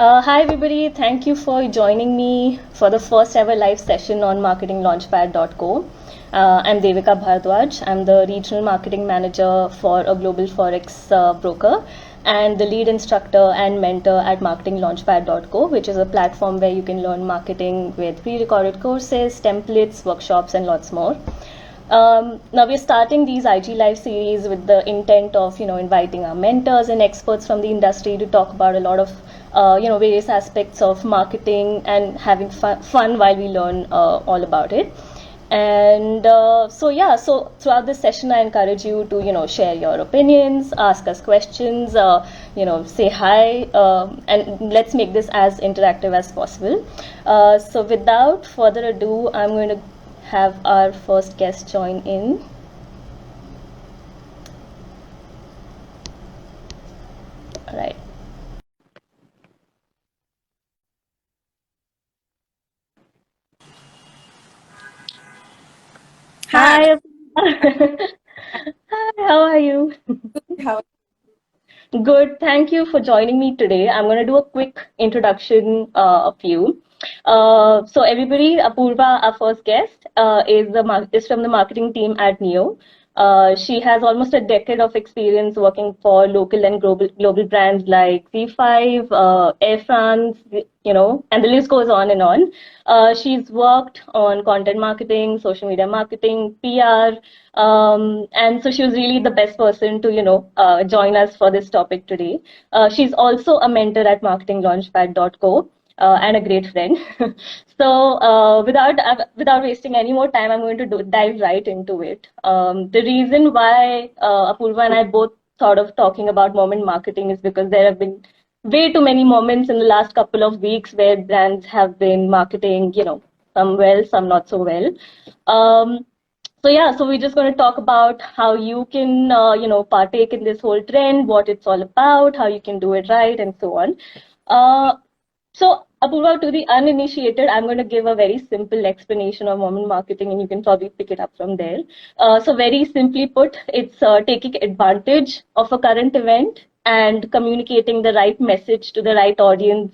Hi everybody, thank you for joining me for the first ever live session on marketinglaunchpad.co. I'm Devika Bhardwaj. I'm the regional marketing manager for a global forex broker and the lead instructor and mentor at marketinglaunchpad.co, which is a platform where you can learn marketing with pre-recorded courses, templates, workshops, and lots more. Now we're starting these IG Live series with the intent of, inviting our mentors and experts from the industry to talk about a lot of, various aspects of marketing and having fun while we learn all about it. And so throughout this session, I encourage you to, share your opinions, ask us questions, say hi, and let's make this as interactive as possible. So without further ado, I'm going to have our first guest join in. All right. Hi. Hi, how are you? How? Good. Thank you for joining me today. I'm going to do a quick introduction of you. So everybody, Apurva, our first guest, is from the marketing team at Neo. She has almost a decade of experience working for local and global brands like Z5, Air France, and the list goes on and on. She's worked on content marketing, social media marketing, PR, and so she was really the best person to, join us for this topic today. She's also a mentor at marketinglaunchpad.co. And a great friend. So without wasting any more time, I'm going to dive right into it. The reason why Apurva and I both thought of talking about moment marketing is because there have been way too many moments in the last couple of weeks where brands have been marketing, some well, some not so well. So we're just going to talk about how you can, partake in this whole trend, what it's all about, how you can do it right, and so on. So, Apurva, to the uninitiated, I'm going to give a very simple explanation of moment marketing, and you can probably pick it up from there. So, very simply put, it's taking advantage of a current event and communicating the right message to the right audience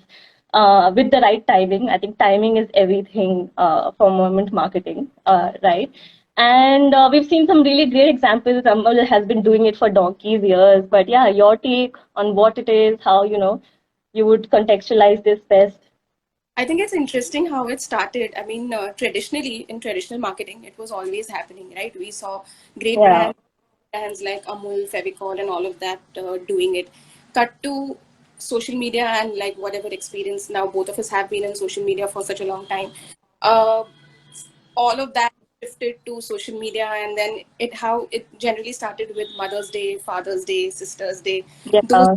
with the right timing. I think timing is everything for moment marketing, right? And we've seen some really great examples. Amal has been doing it for donkey's years. But yeah, your take on what it is, how, you would contextualize this best? I think it's interesting how it started. I mean, traditionally, in traditional marketing, it was always happening, right? We saw great Yeah. brands like Amul, Fevicol, and all of that doing it. Cut to social media and like whatever experience now both of us have been in social media for such a long time. Uh, all of that shifted to social media, and then how it generally started with Mother's Day, Father's Day, Sister's Day. Those Yeah.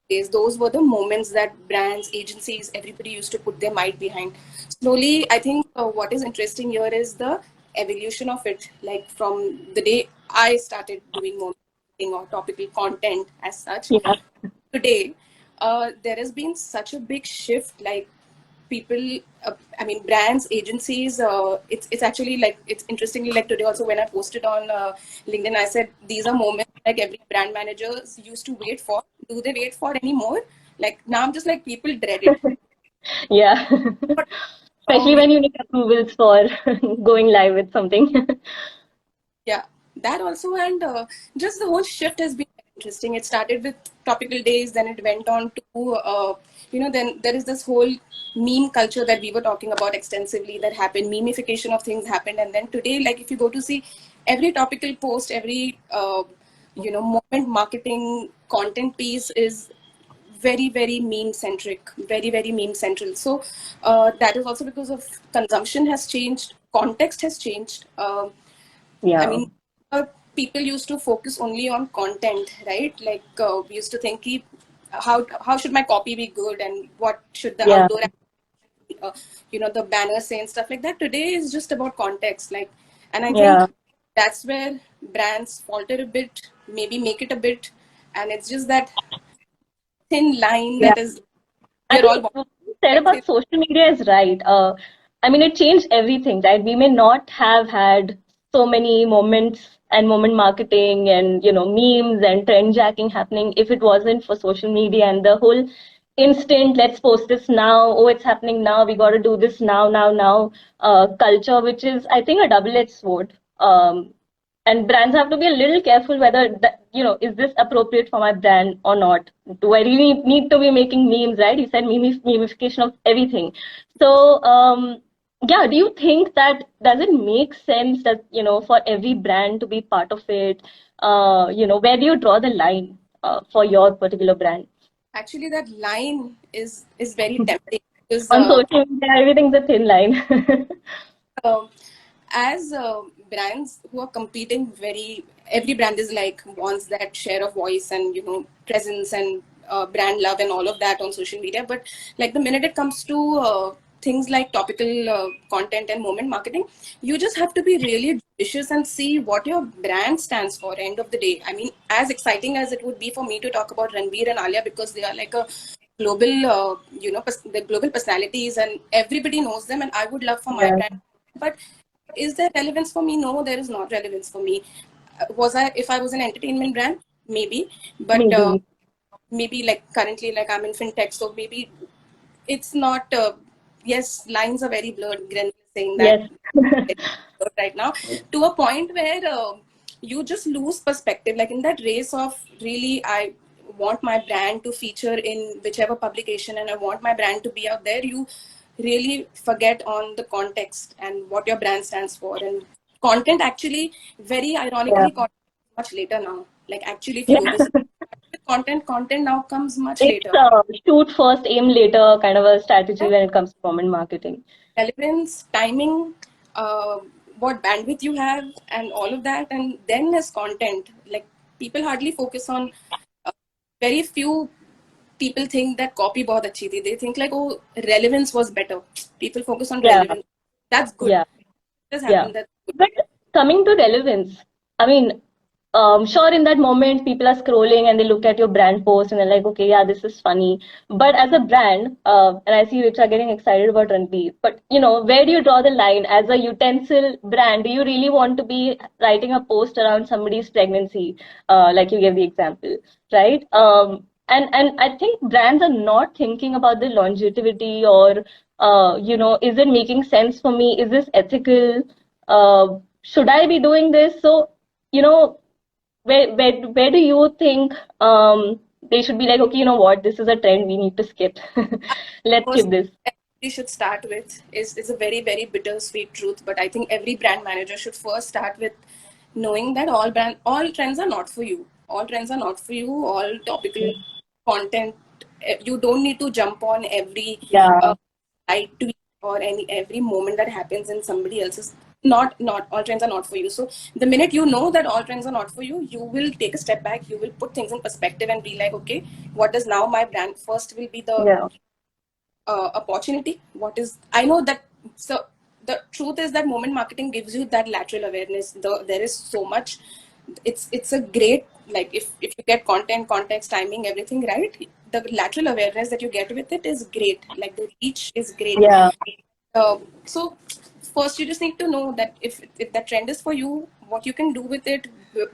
days, those were the moments that brands, agencies, everybody used to put their might behind. Slowly, I think what is interesting here is the evolution of it. Like from the day I started doing more marketing or topical content as such, Yeah. today, there has been such a big shift. Like people, I mean, brands, agencies. It's actually like it's interestingly like today also when I posted on LinkedIn, I said these are moments like every brand managers used to wait for. Do they wait for anymore? Like now, I'm just like people dread it. Yeah. But Especially we when you need approvals for going live with something. Yeah, that also, and just the whole shift has been interesting. It started with topical days, then it went on to, then there is this whole meme culture that we were talking about extensively that happened. Memification of things happened, and then today, like if you go to see every topical post, every moment marketing content piece is very meme centric, very meme central. So that is also because of consumption has changed, context has changed. I Yeah. mean, people used to focus only on content, right? Like we used to think, how should my copy be good, and what should the Yeah. outdoor, the banners say and stuff like that. Today is just about context, like, and I think Yeah. that's where brands falter a bit, maybe make it a bit, and it's just that thin line Yeah. that is I we're all think walking what you said that thin. about social media is right. I mean, it changed everything, right? We may not have had so many moments and moment marketing and, memes and trend jacking happening if it wasn't for social media and the whole instant, let's post this now, oh, it's happening now, we got to do this now, culture, which is, I think, a double-edged sword. And brands have to be a little careful whether that, is this appropriate for my brand or not? Do I really need to be making memes, right? You said memification of everything. So, yeah, do you think that does it make sense that, for every brand to be part of it? Where do you draw the line for your particular brand? Actually, that line is very tempting because On social media, everything's a thin line. um, as brands who are competing, very every brand is like wants that share of voice and presence and brand love and all of that on social media. But like the minute it comes to things like topical content and moment marketing, you just have to be really judicious and see what your brand stands for. End of the day, I mean, as exciting as it would be for me to talk about Ranveer and Alia because they are like a global, the global personalities and everybody knows them, and I would love for my Yeah, brand. But is there relevance for me? No, there is not relevance for me. If I was an entertainment brand, maybe, but maybe. maybe like currently, like I'm in fintech, so maybe it's not. Yes, lines are very blurred. Gren is saying that Yes. right now to a point where you just lose perspective. Like in that race of really, I want my brand to feature in whichever publication and I want my brand to be out there, you really forget on the context and what your brand stands for. And content actually, very Yeah. ironically, content much later now. Like actually, if you go to Yeah. see content now comes much It's later. shoot first, aim later kind of a strategy when it comes to performance marketing. Relevance, timing, uh, what bandwidth you have, and all of that. And then as content, like people hardly focus on. Uh, very few people think that copy bahut achhi thi. They think like, oh, relevance was better. People focus on Yeah. relevance. That's good. Yeah. It has Yeah. happened. That's good. But coming to relevance, I mean, sure, in that moment, people are scrolling and they look at your brand post and they're like, okay, yeah, this is funny. But as a brand, and I see Richa getting excited about Ranveer, but where do you draw the line? As a utensil brand, do you really want to be writing a post around somebody's pregnancy, like you gave the example, right? And I think brands are not thinking about the longevity or, is it making sense for me? Is this ethical? Should I be doing this? So, you know, where do you think they should be like, okay, you know what, this is a trend we need to skip. Let's First, skip this. we should start with is a very very bittersweet truth. But I think every brand manager should first start with knowing that all trends are not for you. All trends are not for you. All topical content, you don't need to jump on every Yeah, light tweet or every moment that happens in somebody else's. Not all trends are not for you. So the minute you know that all trends are not for you, you will take a step back. You will put things in perspective and be like, okay, what does now my brand first will be the yeah, opportunity. What is, I know that. So the truth is that moment marketing gives you that lateral awareness. There is so much. It's a great, like if you get content, context, timing, everything right, the lateral awareness that you get with it is great. Like the reach is great. yeah, So first you just need to know that if that trend is for you, what you can do with it,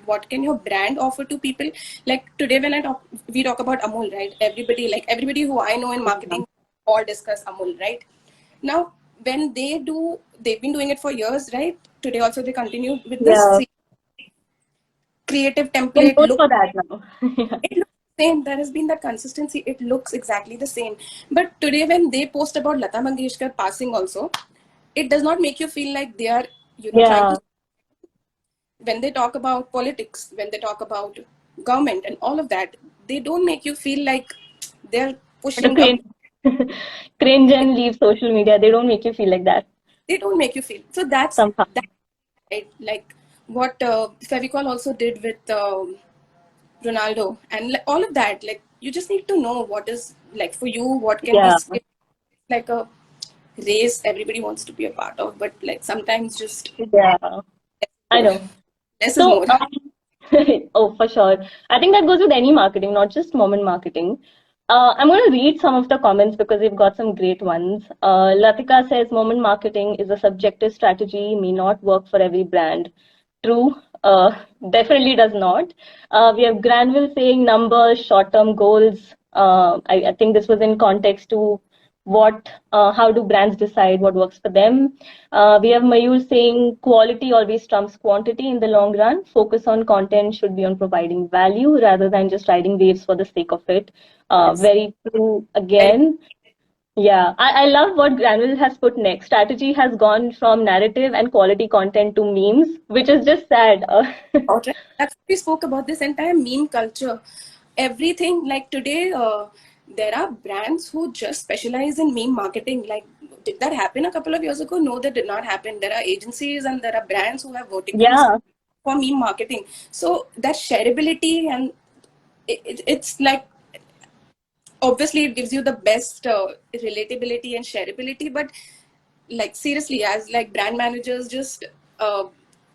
what can your brand offer to people. Like today when we talk about Amul, right? Everybody who I know in marketing all discuss Amul, right? Now when they've been doing it for years, right? Today also they continue with this yeah. creative We're template known look. for that now. Yeah. It looks the same. There has been that consistency. It looks exactly the same. But today, when they post about Lata Mangeshkar passing, also, it does not make you feel like they are, trying to. Yeah. When they talk about politics, when they talk about government and all of that, they don't make you feel like they're But the pushing a. cringe, cringe and leave social media, they don't make you feel like that They don't make you feel. So somehow. that right, like what Fevicol also did with Ronaldo and like, all of that. Like you just need to know what is like for you, what can be Yeah, skipped. Like a race everybody wants to be a part of, but like sometimes just yeah, I more. know. Less is So, more. oh, for sure. I think that goes with any marketing, not just moment marketing. I'm going to read some of the comments because we've got some great ones. Latika says moment marketing is a subjective strategy, may not work for every brand. True, definitely does not. We have Granville saying numbers, short-term goals. I think this was in context to how do brands decide what works for them. We have Mayur saying quality always trumps quantity in the long run. Focus on content should be on providing value rather than just riding waves for the sake of it. Yes. Very true Very again. Yeah, I love what Granville has put next. Strategy has gone from narrative and quality content to memes, which is just sad. outright. That's we spoke about this entire meme culture. Everything like today, there are brands who just specialize in meme marketing. Like, did that happen a couple of years ago? No, that did not happen. There are agencies and there are brands who have verticals Yeah, for meme marketing. So that shareability and it's like obviously it gives you the best relatability and shareability, but like seriously, as like brand managers, just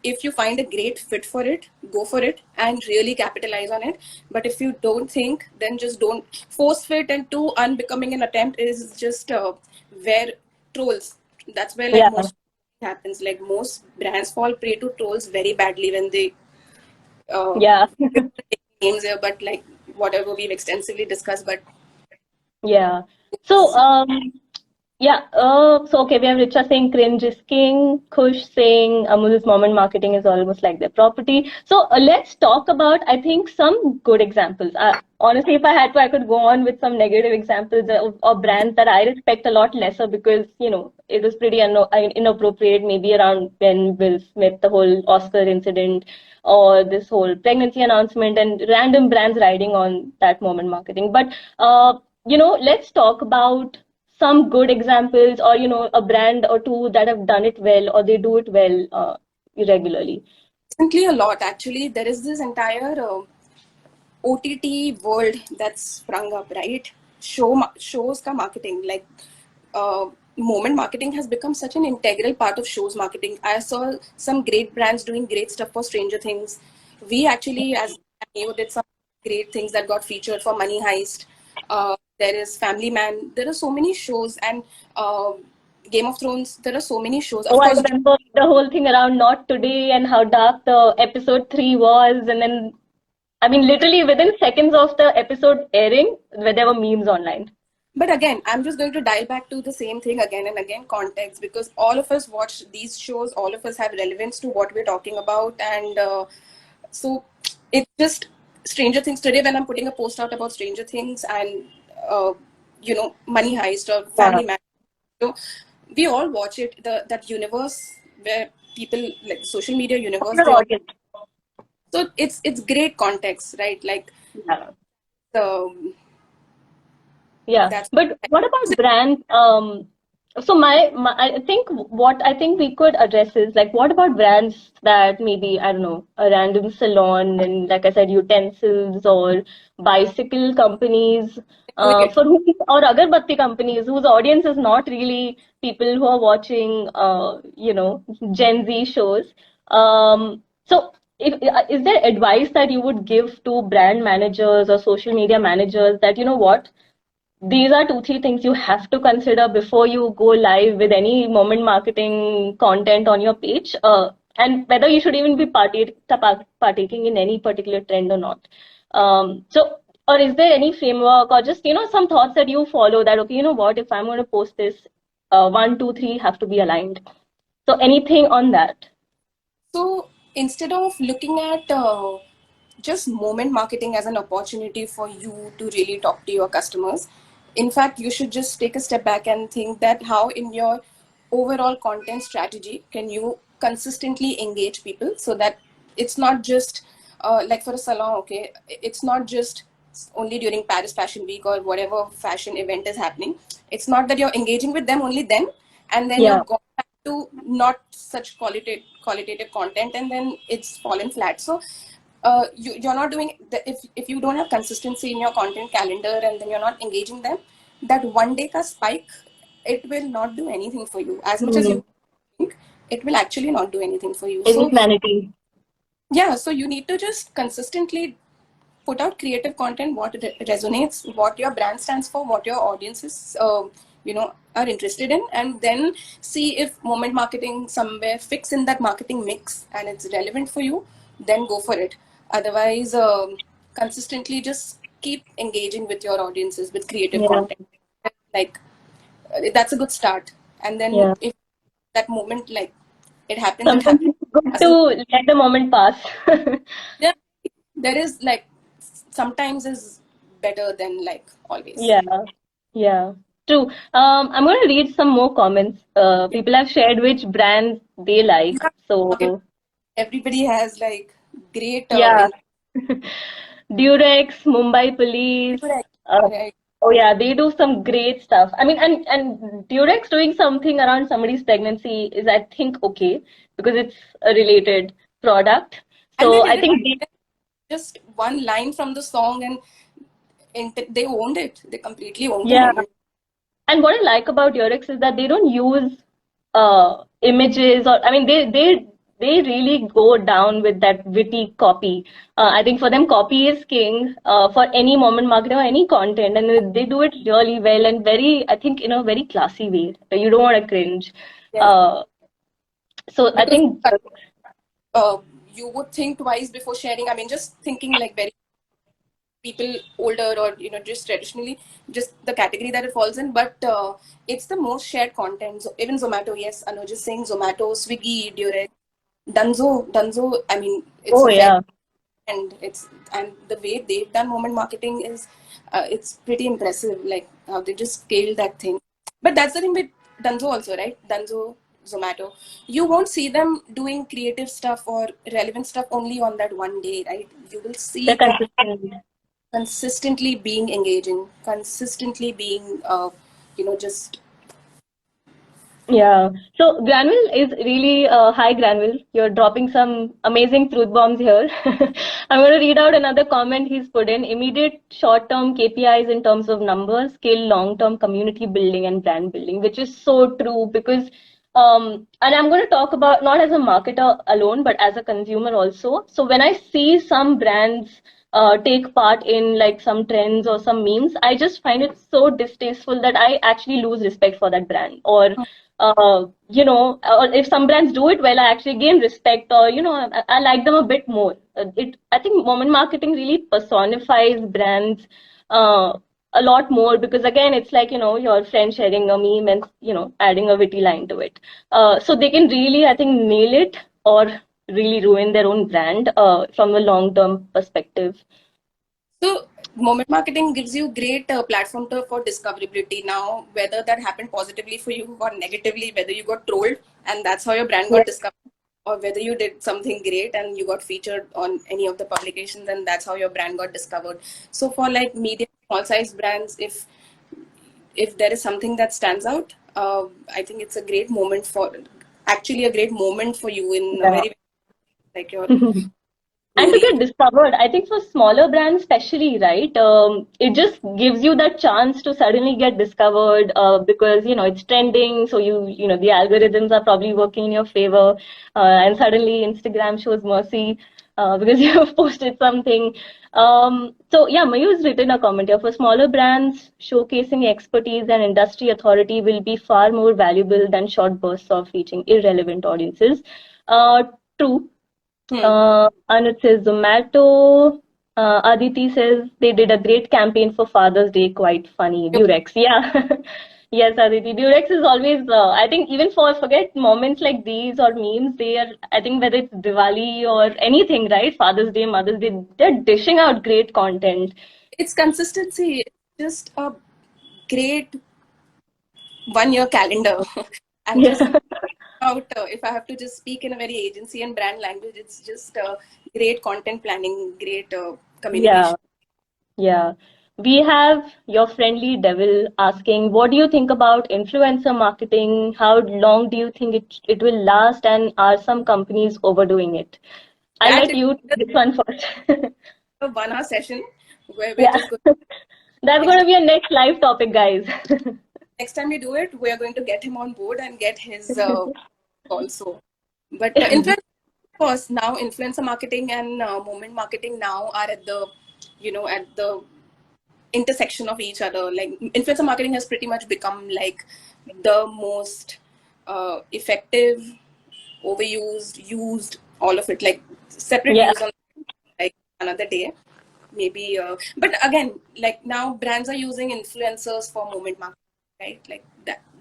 if you find a great fit for it, go for it and really capitalize on it. But if you don't think, then just don't force fit, and too unbecoming an attempt is just where trolls, that's where like yeah, most happens. Like most brands fall prey to trolls very badly when they uh, yeah. names here, but like whatever we've extensively discussed. But Yeah. So, yeah. So okay, we have Richa saying cringe is king. Kush saying Amul's moment marketing is almost like their property. So let's talk about, I think, some good examples. Honestly, if I had to, I could go on with some negative examples of brands that I respect a lot lesser because, it was pretty inappropriate, maybe around when Will Smith, the whole Oscar incident, or this whole pregnancy announcement, and random brands riding on that moment marketing. But let's talk about some good examples, or a brand or two that have done it well, or they do it well regularly. recently a lot actually. There is this entire OTT world that's sprung up, right? Shows ka marketing, like moment marketing has become such an integral part of shows marketing. I saw some great brands doing great stuff for Stranger Things. We actually, as you did some great things that got featured for Money Heist. There is Family Man. There are so many shows, and Game of Thrones. There are so many shows. Oh, Of I course, remember the whole thing around Not Today and how dark the episode 3 was. And then, I mean, literally within seconds of the episode airing, where there were memes online. but again, I'm just going to dial back to the same thing again and again, context, because all of us watch these shows, all of us have relevance to what we're talking about. And so it's just Stranger Things. Today, when I'm putting a post out about Stranger Things and, uh, Money Heist or Yeah. Family Man, so we all watch it, that universe where people, like social media universe, Popular they all, audience. so it's great context, right? Like Yeah. the Yeah, that's but what about brands? So I think what I think we could address is like, what about brands that maybe, I don't know, a random salon and, like I said, utensils or bicycle companies, doing it. for whom, or agarbatti companies whose audience is not really people who are watching, Gen Z shows. So is there advice that you would give to brand managers or social media managers that, what? These are two, three things you have to consider before you go live with any moment marketing content on your page, and whether you should even be partaking in any particular trend or not. So, or is there any framework or just, some thoughts that you follow that, okay, you know what, if I'm going to post this, one, two, three have to be aligned. So, anything on that? So instead of looking at just moment marketing as an opportunity for you to really talk to your customers, in fact, you should just take a step back and think that how in your overall content strategy can you consistently engage people, so that it's not just like for a salon, okay, it's not just only during Paris Fashion Week or whatever fashion event is happening. It's not that you're engaging with them only then, and then Yeah. you're going back to not such qualitative content, and then it's fallen flat. So you're not doing if you don't have consistency in your content calendar, and then you're not engaging them, that one day ka spike, it will not do anything for you as much as Hmm. you think. It will actually not do anything for you. It is So vanity. yeah, so you need to just consistently put out creative content, what resonates, what your brand stands for, what your audiences are interested in, and then see if moment marketing somewhere fits in that marketing mix and it's relevant for you, then go for it. Otherwise, consistently just keep engaging with your audiences with creative Yeah. content. Like that's a good start. And then Yeah. if that moment, like it happens, it Sometimes happens. it's good to Doesn't, let the moment pass. yeah, there is like sometimes is better than like always. Yeah. Yeah. True. I'm going to read some more comments. Yeah. People have shared which brands they like. Yeah. Okay. So, Everybody has like great yeah. Durex, Mumbai Police. correct. Uh, Right. oh yeah, they do some great stuff. I mean, and Durex doing something around somebody's pregnancy is, I think, okay because it's a related product. And they So I did it think they, just one line from the song, and they owned it. They completely owned the yeah. moment. And what I like about Durex is that they don't use images or I mean they really go down with that witty copy. I think for them copy is king for any moment marketing or any content, and they do it really well and very I think in a very classy way. You don't want to cringe. Yeah. Uh, so I Because think uh, you would think twice before sharing. I mean, just thinking like very people older or just traditionally, just the category that it falls in. But it's the most shared content. So even Zomato, yes, Anuj is saying Zomato, Swiggy, Durex, Dunzo. I mean, it's oh a fair yeah and the way they've done moment marketing is it's pretty impressive. Like how they just scaled that thing. But that's the thing with Dunzo also, right? Dunzo, Zomato. You won't see them doing creative stuff or relevant stuff only on that one day, right? You will see they're them consistent. consistently being engaging, consistently being, just Yeah. So Granville is really hi Granville. You're dropping some amazing truth bombs here. I'm going to read out another comment he's put in. Immediate short-term KPIs in terms of numbers, scale long-term community building and brand building, which is so true because and I'm going to talk about not as a marketer alone, but as a consumer also. So when I see some brands take part in like some trends or some memes, I just find it so distasteful that I actually lose respect for that brand or or if some brands do it well, I actually gain respect, or I like them a bit more. I think moment marketing really personifies brands a lot more because again, it's like your friend sharing a meme and adding a witty line to it. So they can really, I think, nail it or really ruin their own brand from a long-term perspective. so moment marketing gives you great platform for discoverability. Now, whether that happened positively for you or negatively, whether you got trolled and that's how your brand Yeah, got discovered, or whether you did something great and you got featured on any of the publications and that's how your brand got discovered. So for like medium, small size brands, if there is something that stands out, I think it's a great moment for actually a great moment for you in a very like your yeah. And to story. get discovered, I think for smaller brands, especially, right? It just gives you that chance to suddenly get discovered because it's trending. So the algorithms are probably working in your favor, and suddenly Instagram shows mercy because you have posted something. So yeah, Mayur's written a comment here. For smaller brands, showcasing expertise and industry authority will be far more valuable than short bursts of reaching irrelevant audiences. Uh, True. Hmm. Anuj says Zomato. Aditi says they did a great campaign for Father's Day. Quite funny. Durex. Yeah. Yes, Aditi. Durex is always, I think, even for forget moments like these or memes, they are, I think, whether it's Diwali or anything, right? Father's Day, Mother's Day, they're dishing out great content. It's consistency. It's just a great 1 year calendar. And just Yeah. out, if I have to just speak in a very agency and brand language, it's just great content planning, great Yeah. communication. Yeah. We have your friendly devil asking, what do you think about influencer marketing? How long do you think it will last? And are some companies overdoing it? I'll That let is you take this one first. a 1 hour session where we're Yeah. just going That's next going to time, be a next live topic, guys. next time we do it, we are going to get him on board and get his also. But influencer, of course, now influencer marketing and moment marketing now are at the, at the intersection of each other. Like influencer marketing has pretty much become like the most effective, overused, used, all of it. Like separate Yeah. views on like another day. maybe. But again, like now brands are using influencers for moment marketing, right? Like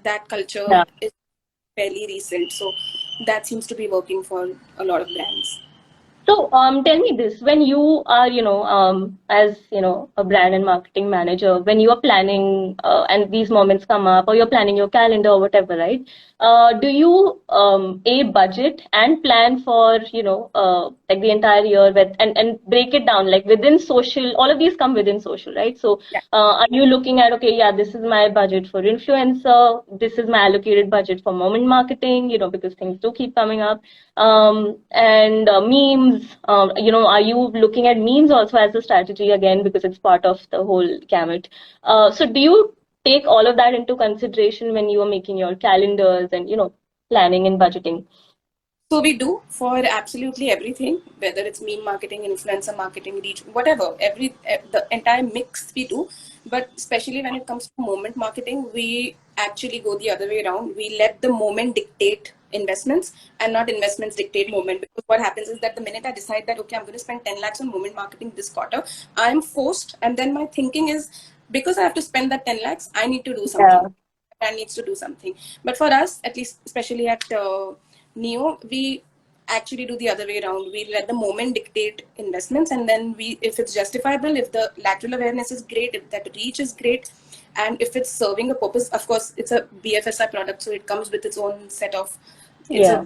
that culture Yeah. is fairly recent, so that seems to be working for a lot of brands. So, tell me this, when you are, as, a brand and marketing manager, when you are planning, and these moments come up, or you're planning your calendar or whatever, right? Do you, budget and plan for, like the entire year with, and break it down, like within social, all of these come within social, right? So, Yeah. are you looking at, okay, yeah, this is my budget for influencer, this is my allocated budget for moment marketing, because things do keep coming up, and memes, are you looking at memes also as a strategy again, because it's part of the whole gamut? So do you take all of that into consideration when you are making your calendars and, planning and budgeting? So we do for absolutely everything, whether it's meme marketing, influencer marketing, reach, whatever, the entire mix we do. But especially when it comes to moment marketing, we actually go the other way around. We let the moment dictate investments and not investments dictate moment. Because what happens is that the minute I decide that, okay, I'm going to spend 10 lakhs on moment marketing this quarter, I'm forced. And then my thinking is, because I have to spend that 10 lakhs, I need to do something. Yeah, Brand needs to do something. But for us, at least, especially at Neo, we actually do the other way around. We let the moment dictate investments, and then if it's justifiable, if the lateral awareness is great, if that reach is great, and if it's serving a purpose. Of course, it's a BFSI product, so it comes with its own set of, it's yeah,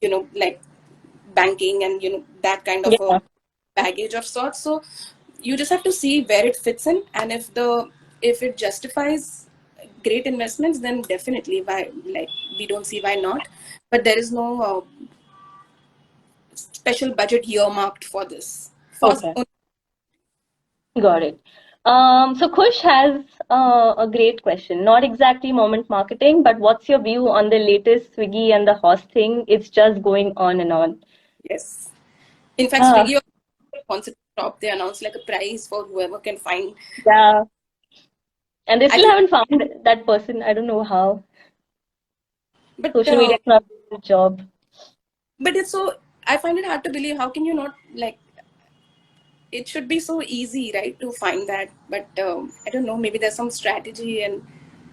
a, like banking and that kind of a yeah. baggage of sorts. So you just have to see where it fits in, and if it justifies great investments, then definitely why, like, we don't see why not. But there is no special budget earmarked for this. First, Okay, got it. So Kush has a great question. Not exactly moment marketing, but what's your view on the latest Swiggy and the horse thing? It's just going on and on. yes. In fact, Ah, Swiggy wants to stop. They announced like a prize for whoever can find. yeah. And they I still think, haven't found that person. I don't know how. but Social media is not doing a good job. it's so. I find it hard to believe. How can you not, like? It should be so easy, right, to find that. But I don't know. Maybe there's some strategy, and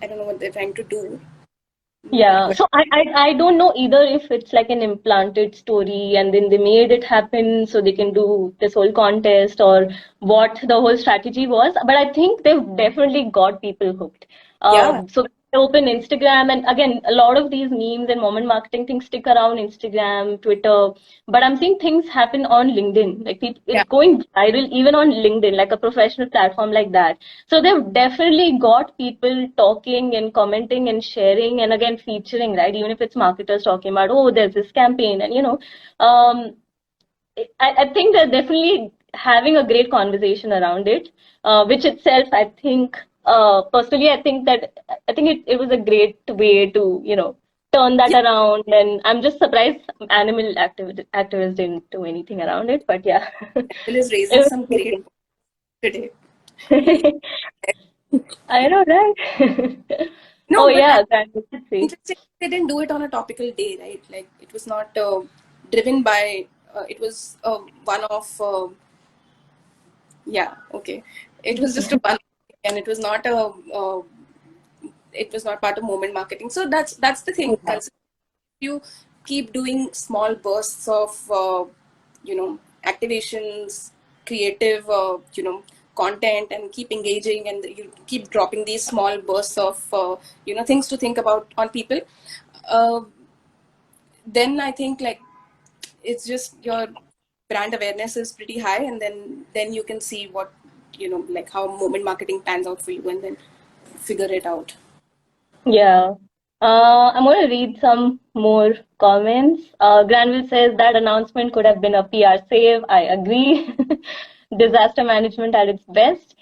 I don't know what they're trying to do. Yeah, But so I don't know either if it's like an implanted story and then they made it happen so they can do this whole contest, or what the whole strategy was. But I think they've definitely got people hooked. yeah, So they open Instagram, and again, a lot of these memes and moment marketing things stick around Instagram, Twitter. But I'm seeing things happen on LinkedIn. Like people, yeah, it's going viral even on LinkedIn, like a professional platform like that. So they've definitely got people talking and commenting and sharing and again featuring, right? Even if it's marketers talking about, oh, there's this campaign, and um, I think they're definitely having a great conversation around it, which itself, I think, personally, I think it was a great way to, turn that yeah. around. And I'm just surprised animal activists didn't do anything around it, but yeah, Apple is raising it some great was today. Really. amazing. I know, right? Oh No, but yeah, that is see. interesting. They didn't do it on a topical day, right? Like it was not driven by. It was one of. Yeah. Okay. It was just a one, and it was not a. It was not part of moment marketing. So that's the thing. Yeah. You keep doing small bursts of activations, creative content, and keep engaging, and you keep dropping these small bursts of things to think about on people, uh, then I think, like, it's just your brand awareness is pretty high, and then you can see what, like how moment marketing pans out for you, and then figure it out. Yeah. I'm going to read some more comments. Granville says that announcement could have been a PR save. I agree. Disaster management at its best.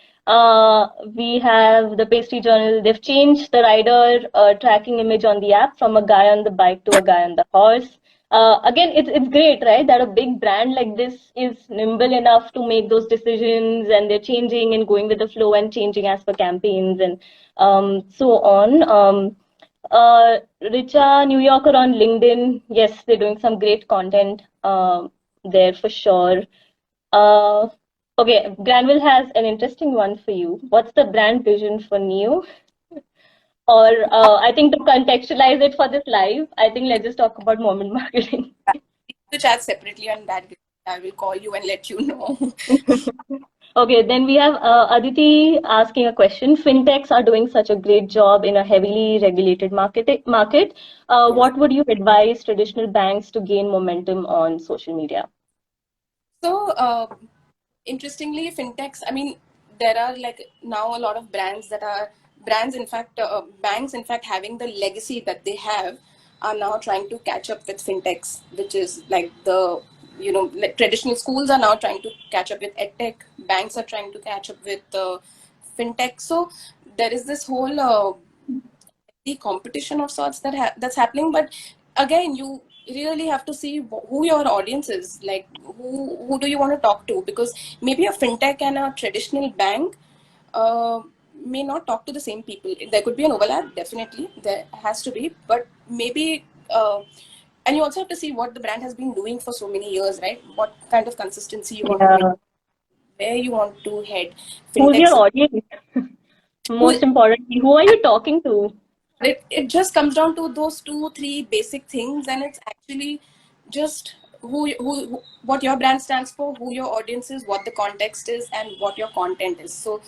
We have the Pastry Journal. They've changed the rider tracking image on the app from a guy on the bike to a guy on the horse. Again, it's great, right? That a big brand like this is nimble enough to make those decisions, and they're changing and going with the flow and changing as per campaigns and so on. Richa, New Yorker on LinkedIn. Yes, they're doing some great content there for sure. Uh, Okay, Granville has an interesting one for you. What's the brand vision for Neo? Or I think to contextualize it for this live, I think let's just talk about moment marketing. To chat separately on that. I will call you and let you know. Okay, then we have Aditi asking a question. Fintechs are doing such a great job in a heavily regulated market. Yes. What would you advise traditional banks to gain momentum on social media? So, interestingly, fintechs, I mean, there are like now a lot of brands that are brands, in fact, banks, in fact, having the legacy that they have, are now trying to catch up with fintechs, which is like the, like traditional schools are now trying to catch up with edtech, banks are trying to catch up with fintech. So, there is this whole the competition of sorts that's happening. But again, you really have to see who your audience is, like who do you want to talk to, because maybe a fintech and a traditional bank uh, may not talk to the same people. There could be an overlap, definitely there has to be, but maybe and you also have to see what the brand has been doing for so many years, right? What kind of consistency you want to make, Yeah. where you want to head. Who's your Fintechs, audience? who Most importantly, who are you talking to? it just comes down to those two three basic things, and it's actually just what your brand stands for, who your audience is, what the context is, and what your content is. So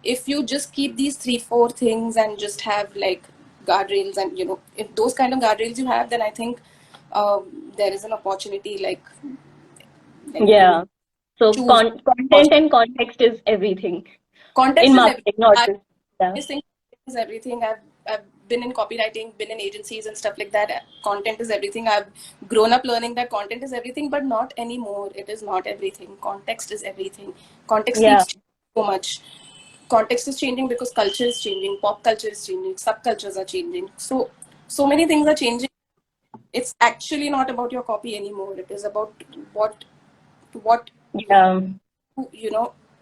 if you just keep these three four things and just have like guardrails, and if those kind of guardrails you have, then I think there is an opportunity, like you Yeah. So choose content and context is everything context in is everything. marketing, not just yeah. I think is everything. I've been in copywriting, been in agencies and stuff like that. Content is everything. I've grown up learning that content is everything, but not anymore. It is not everything. Context is everything. Context Yeah. keeps changing so much. Context is changing because culture is changing, pop culture is changing, subcultures are changing. So many things are changing. It's actually not about your copy anymore. It is about what what Yeah.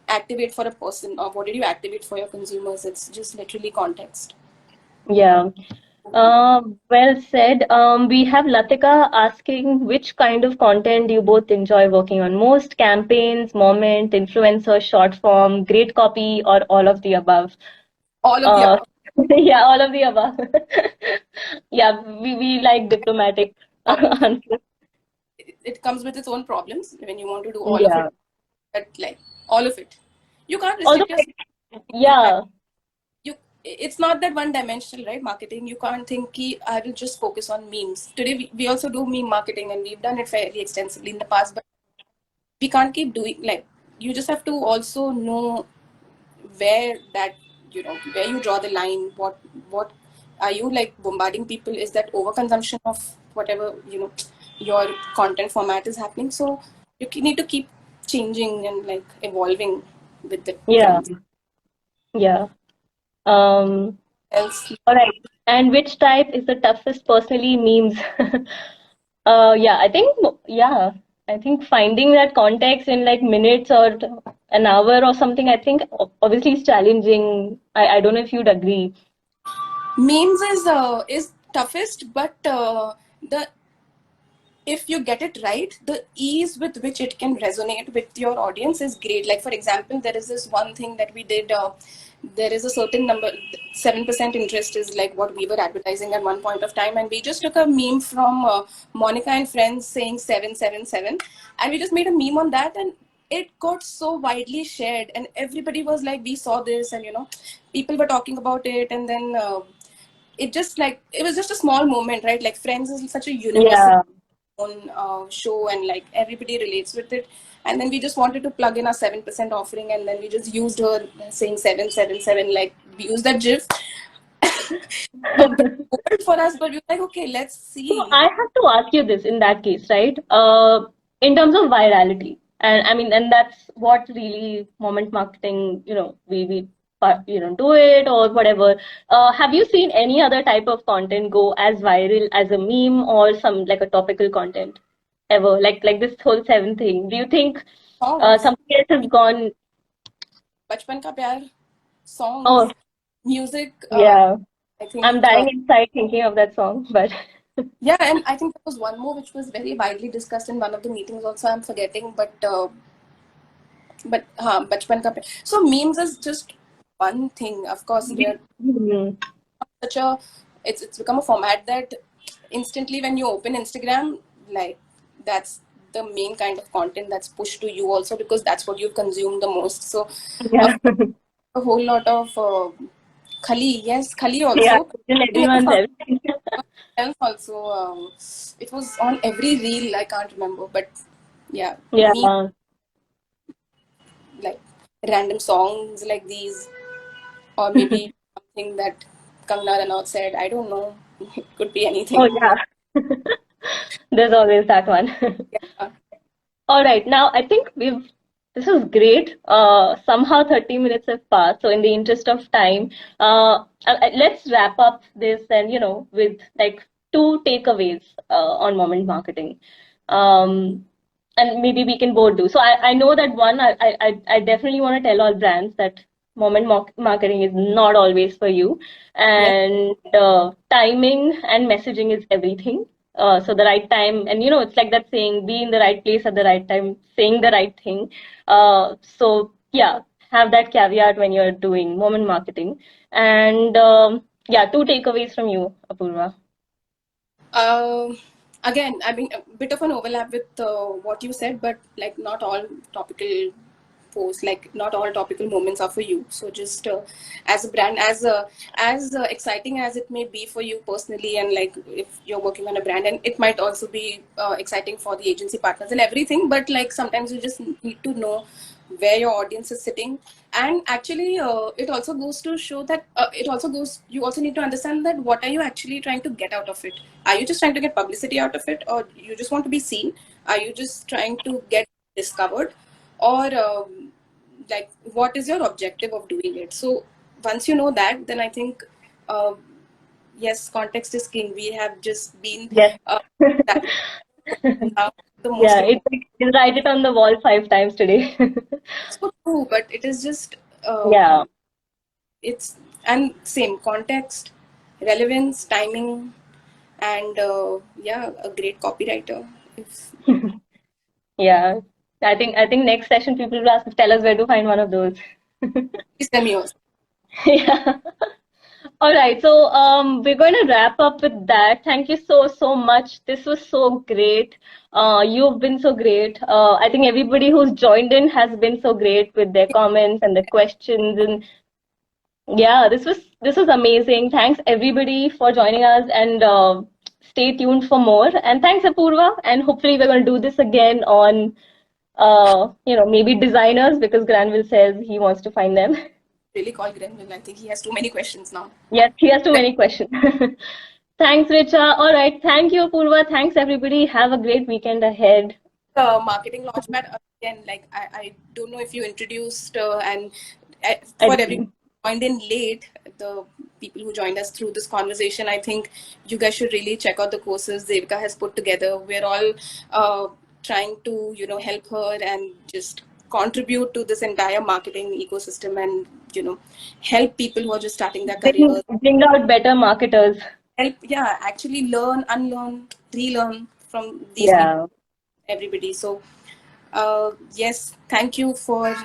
activate for a person, or what did you activate for your consumers. It's just literally context. Yeah. Well said. We have Latika asking which kind of content do you both enjoy working on most? Campaigns, moment, influencer, short form, great copy, or all of the above? All of the Uh, above. yeah, all of the above. Yeah, we like diplomatic All of it. answers. It comes with its own problems when you want to do all of it. Yeah. But like all of it, you can't Although, restrict yourself. Like, yeah, you, it's not that one dimensional, right? Marketing. You can't think, "Ki, I will just focus on memes." Today we also do meme marketing, and we've done it fairly extensively in the past. But we can't keep doing, like, you just have to also know where that, where you draw the line. What are you, like, bombarding people? Is that overconsumption of whatever, your content format is happening? So you need to keep changing and like evolving with the yeah, trends. yeah. Um, Else, all right. And which type is the toughest personally memes? Yeah, I think finding that context in like minutes or an hour or something, I think obviously is challenging. I don't know if you'd agree. memes is toughest, but the if you get it right, the ease with which it can resonate with your audience is great. Like, for example, there is this one thing that we did. There is a certain number, 7% interest is like what we were advertising at one point of time. And we just took a meme from Monica and Friends saying 777. And we just made a meme on that. And it got so widely shared. And everybody was like, we saw this. And, people were talking about it. And then it just like, it was just a small moment, right? Like, Friends is such a universal Yeah. own show, and like everybody relates with it. And then we just wanted to plug in our 7% offering, and then we just used her saying 777, like we used that gif. A bit old for us, but we were like, okay, let's So see. I have to ask you this in that case, right? In terms of virality, and I mean, and that's what really moment marketing, we do it or whatever. Have you seen any other type of content go as viral as a meme or some like a topical content ever? Like this whole seven thing. Do you think Songs, something else has gone? bachpan ka pyar, Oh, songs, music. yeah. I I'm think dying inside thinking of that song, but yeah, and I think there was one more which was very widely discussed in one of the meetings also. I'm forgetting, but but bachpan ka so memes is just one thing. Of course, we are Mhm. such a it's become a format that instantly when you open Instagram, like that's the main kind of content that's pushed to you also because that's what you've consumed the most. So Yeah. of course, a whole lot of khali, yes, khali Yeah. also. In Anything else everyone's everything. also. It was on every reel. I can't remember, but yeah, me Yeah. like random songs like these, or maybe something that Kangna Ranaut said. I don't know. It could be Oh, anything. yeah. There's always that one. Yeah, All right, now I think this is great. Somehow 30 minutes have passed. So in the interest of time, let's wrap up this and, with like two takeaways on moment marketing. Um, and maybe we can both do. So I know that one, I definitely want to tell all brands that marketing is not always for you. yes, And timing and messaging is everything. So the right time, and it's like that saying, be in the right place at the right time, saying the right thing. So yeah, have that caveat when you're doing moment marketing. And yeah, two takeaways from you, Apurva. Um, again, I mean, a bit of an overlap with what you said, but like not all topical posts, like not all topical moments are for you. So just as a brand, as exciting as it may be for you personally, and like if you're working on a brand, and it might also be exciting for the agency partners and everything. But like sometimes you just need to know where your audience is sitting, and actually it also goes to show that it also goes you also need to understand that what are you actually trying to get out of it. Are you just trying to get publicity out of it, or you just want to be seen? Are you just trying to get discovered, or like what is your objective of doing it? So once you know that, then I think uh, yes, context is king. We have just been Yes. uh, that now the most Yeah, important. it's write it on the wall 5 times today. So true, but it is just Yeah. it's and same context, relevance, timing, and yeah, a great copywriter. If Yeah. I think next session people will ask, tell us where to find one of those. please tell me yours. Yeah. All right. So we're going to wrap up with that. Thank you so much. This was so great. You've been so great. I think everybody who's joined in has been so great with their comments and the questions, and yeah, this was amazing. Thanks everybody for joining us, and stay tuned for more. And thanks Apurva. And hopefully we're going to do this again on maybe designers, because Granville says he wants to find them. Really call Grenville. I think he has too many questions now. Yes, he has too many questions. Thanks, Richa. All right. Thank you, Purva. Thanks, everybody. Have a great weekend ahead. Marketing Launchpad again. Like I don't know if you introduced and I for everyone did. who joined in late, the people who joined us through this conversation, I think you guys should really check out the courses Devika has put together. We're all trying to help her and just contribute to this entire marketing ecosystem, and help people who are just starting their careers, Bring out better marketers. help, yeah, actually learn, unlearn, relearn from these people, Yeah. everybody. So yes, thank you for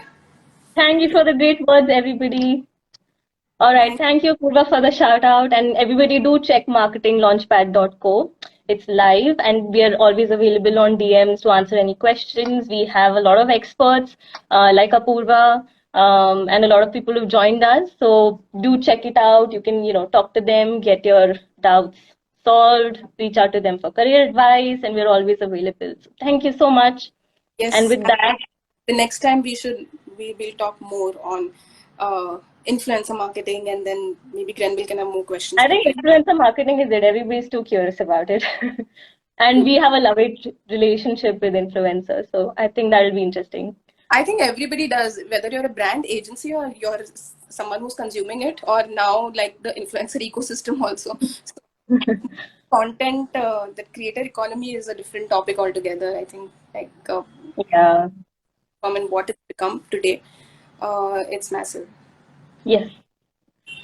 Thank you for the great words, everybody. All right. thank Thank you, Purva, for the shout out. And everybody do check marketinglaunchpad.co. It's live and we are always available on DMs to answer any questions. We have a lot of experts like Apurva and a lot of people who've joined us. So do check it out. You can, talk to them, get your doubts solved, reach out to them for career advice, and we're always available. So thank you so much. And yes. with And that, the next time we will talk more on influencer marketing, and then maybe Grenville can have more questions I think prepared. influencer marketing is it. Everybody's too curious about it. And True. we have a love-hate relationship with influencers. So I think that'll be interesting. I think everybody does, whether you're a brand agency or you're someone who's consuming it, or now like the influencer ecosystem also. So content, the creator economy is a different topic altogether. I think like Yeah. from and what it's become today, it's massive. Yes.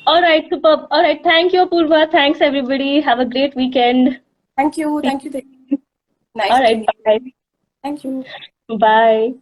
All right, superb. All right. Thank you, Apurva. Thanks, everybody. Have a great weekend. Thank you, See thank you. you. All Nice right. meeting you. Bye. Thank you. Bye.